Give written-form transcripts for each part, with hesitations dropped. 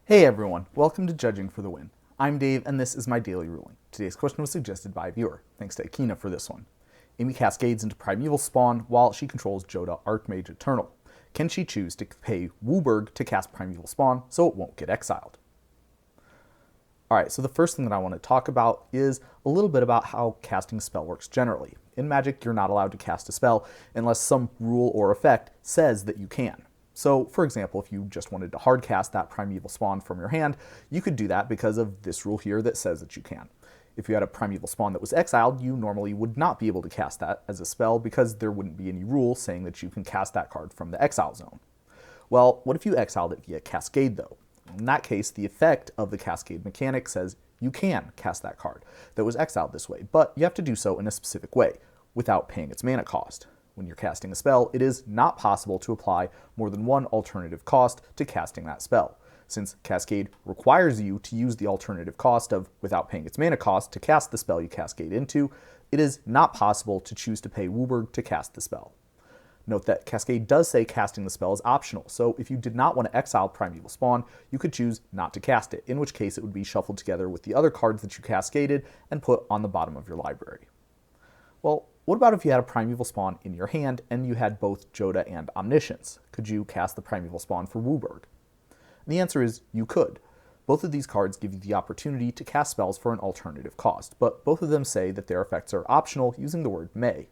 Hey everyone, welcome to Judging for the Win. I'm Dave and this is my daily ruling. Today's question was suggested by a viewer. Thanks to Akina for this one. Amy cascades into Primeval Spawn while she controls Jodah Archmage Eternal. Can she choose to pay WUBRG to cast Primeval Spawn so it won't get exiled? Alright, so the first thing that I want to talk about is a little bit about how casting a spell works generally. In Magic, you're not allowed to cast a spell unless some rule or effect says that you can. So, for example, if you just wanted to hardcast that Primeval Spawn from your hand, you could do that because of this rule here that says that you can. If you had a Primeval Spawn that was exiled, you normally would not be able to cast that as a spell because there wouldn't be any rule saying that you can cast that card from the exile zone. Well, what if you exiled it via Cascade though? In that case, the effect of the Cascade mechanic says you can cast that card that was exiled this way, but you have to do so in a specific way, without paying its mana cost. When you're casting a spell, it is not possible to apply more than one alternative cost to casting that spell. Since Cascade requires you to use the alternative cost of without paying its mana cost to cast the spell you cascade into, it is not possible to choose to pay WUBRG to cast the spell. Note that Cascade does say casting the spell is optional, so if you did not want to exile Primeval Spawn, you could choose not to cast it, in which case it would be shuffled together with the other cards that you cascaded and put on the bottom of your library. Well, what about if you had a Primeval Spawn in your hand and you had both Jodah and Omniscience? Could you cast the Primeval Spawn for WUBRG? The answer is you could. Both of these cards give you the opportunity to cast spells for an alternative cost, but both of them say that their effects are optional using the word may.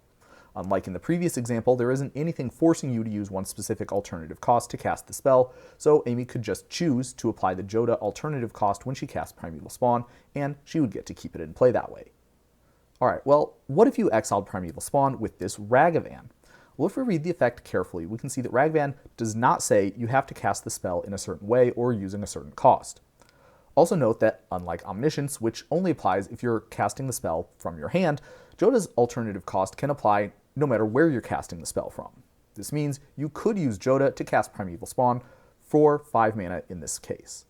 Unlike in the previous example, there isn't anything forcing you to use one specific alternative cost to cast the spell, so Amy could just choose to apply the Jodah alternative cost when she casts Primeval Spawn, and she would get to keep it in play that way. Alright, well, what if you exiled Primeval Spawn with this Ragavan? Well, if we read the effect carefully, we can see that Ragavan does not say you have to cast the spell in a certain way or using a certain cost. Also note that, unlike Omniscience, which only applies if you're casting the spell from your hand, Jodah's alternative cost can apply no matter where you're casting the spell from. This means you could use Jodah to cast Primeval Spawn for 5 mana in this case.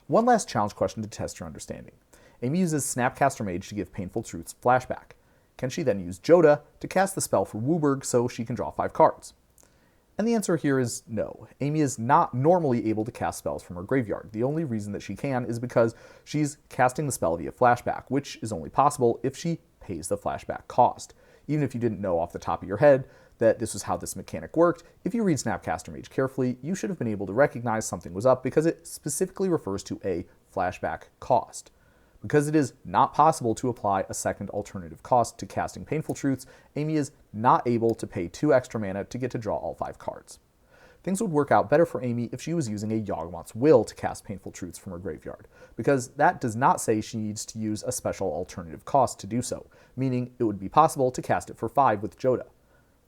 One last challenge question to test your understanding. Amy uses Snapcaster Mage to give Painful Truths flashback. Can she then use Jodah to cast the spell for WUBRG so she can draw 5 cards? And the answer here is no. Amy is not normally able to cast spells from her graveyard. The only reason that she can is because she's casting the spell via flashback, which is only possible if she pays the flashback cost. Even if you didn't know off the top of your head that this was how this mechanic worked, if you read Snapcaster Mage carefully, you should have been able to recognize something was up because it specifically refers to a flashback cost. Because it is not possible to apply a second alternative cost to casting Painful Truths, Amy is not able to pay 2 extra mana to get to draw all 5 cards. Things would work out better for Amy if she was using a Yawgmoth's Will to cast Painful Truths from her graveyard, because that does not say she needs to use a special alternative cost to do so, meaning it would be possible to cast it for 5 with Jodah.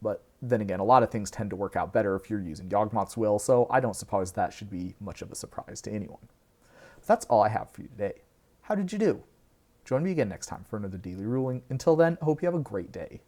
But then again, a lot of things tend to work out better if you're using Yawgmoth's Will, so I don't suppose that should be much of a surprise to anyone. That's all I have for you today. How did you do? Join me again next time for another daily ruling. Until then, I hope you have a great day.